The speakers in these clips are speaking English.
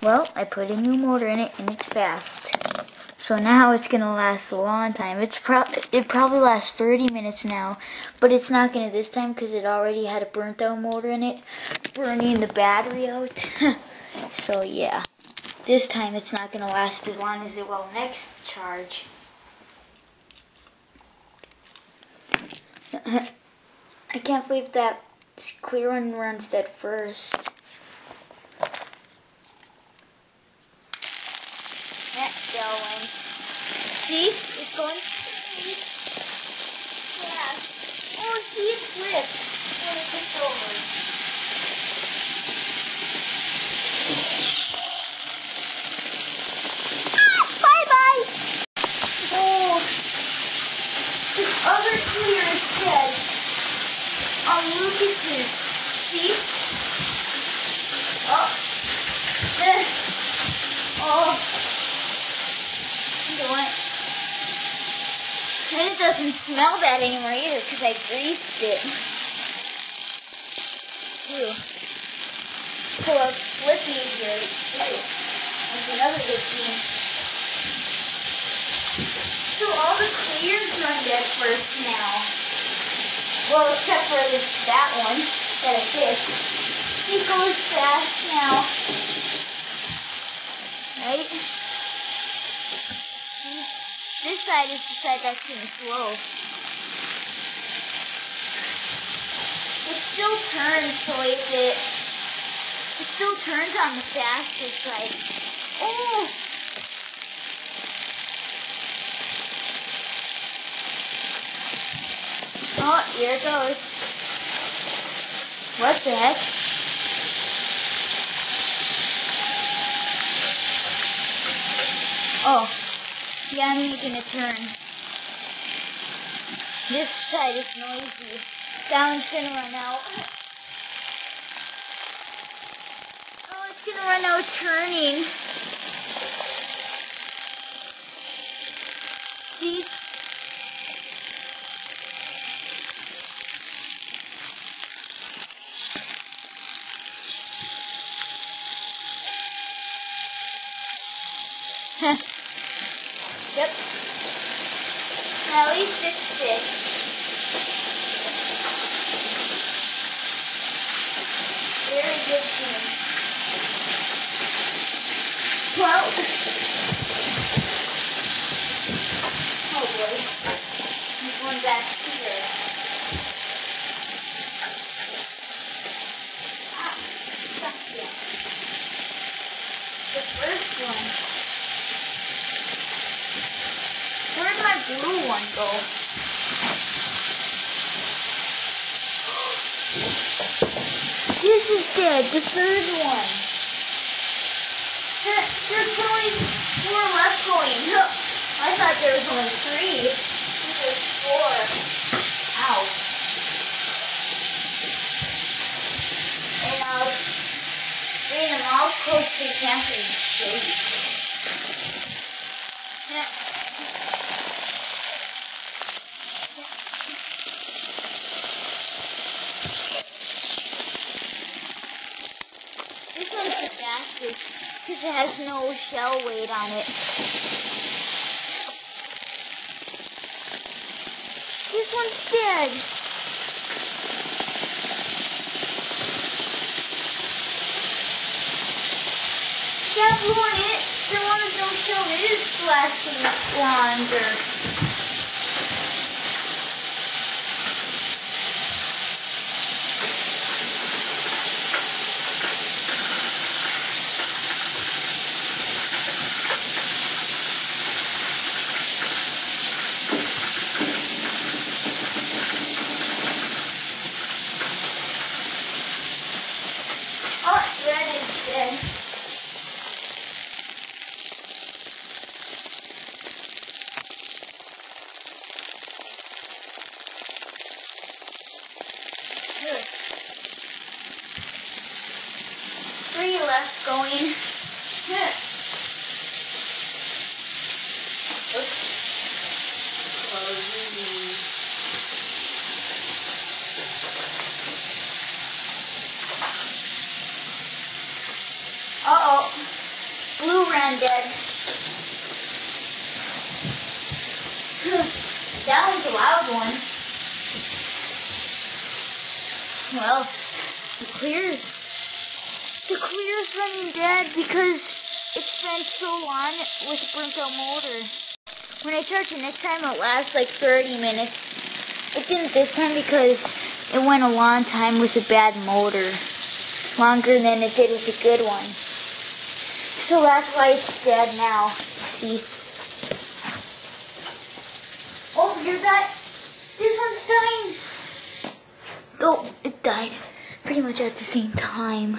Well, I put a new motor in it and it's fast. So now it's gonna last a long time. It probably lasts 30 minutes now, but it's not gonna this time because it already had a burnt out motor in it, burning the battery out. So yeah, this time it's not gonna last as long as it will next charge. I can't believe that clear one runs dead first. That's going. See? It's going fast. Oh, see, it flips when it gets over. Bye-bye! Oh, this other clear is dead. On Lucas's. See? Oh. Oh. And it doesn't smell bad anymore either because I greased it. Ew. Pull out Slippy here. Ew. That's another good thing. So all the clears run dead first now. Well, except for that one that I fixed. It goes fast now. Right? This side is the side that's going slow. It still turns, so it still turns on the faster side. Oh! Oh, here it goes. What the heck? Oh. Yeah, I'm making a turn. This side is noisy. That one's gonna run out. Oh, it's gonna run out turning. See? Yep. At least it's fixed. Very good thing. Well. Oh boy. There's one back here. Ah, stuck here. The first one. Where'd my blue one go? This is dead, the third one. There's only 4 left going. I thought there was only 3. There's 4. Ow. And I'll bring them all close to the camper and show you. This one's the fastest because it has no shell weight on it. This one's dead. That one, the one with no shell is lasting longer. Red is dead. Blue ran dead. That was a loud one. Well, the clear's running dead because it spent so long with a burnt out motor. When I charge it next time, it'll last like 30 minutes. It didn't this time because it went a long time with a bad motor. Longer than it did with a good one. So that's why it's dead now. See? Oh, here's that. This one's dying. Oh, it died pretty much at the same time.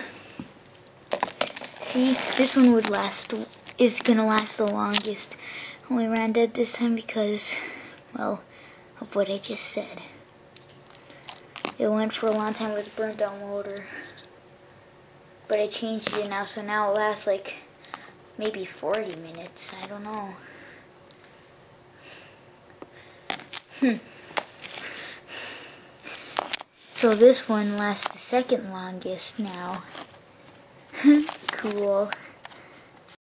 See, this one is gonna last the longest. Only ran dead this time because, well, of what I just said. It went for a long time with a burnt out motor. But I changed it now, so now it lasts like maybe 40 minutes. I don't know. So this one lasts the second longest now. Cool.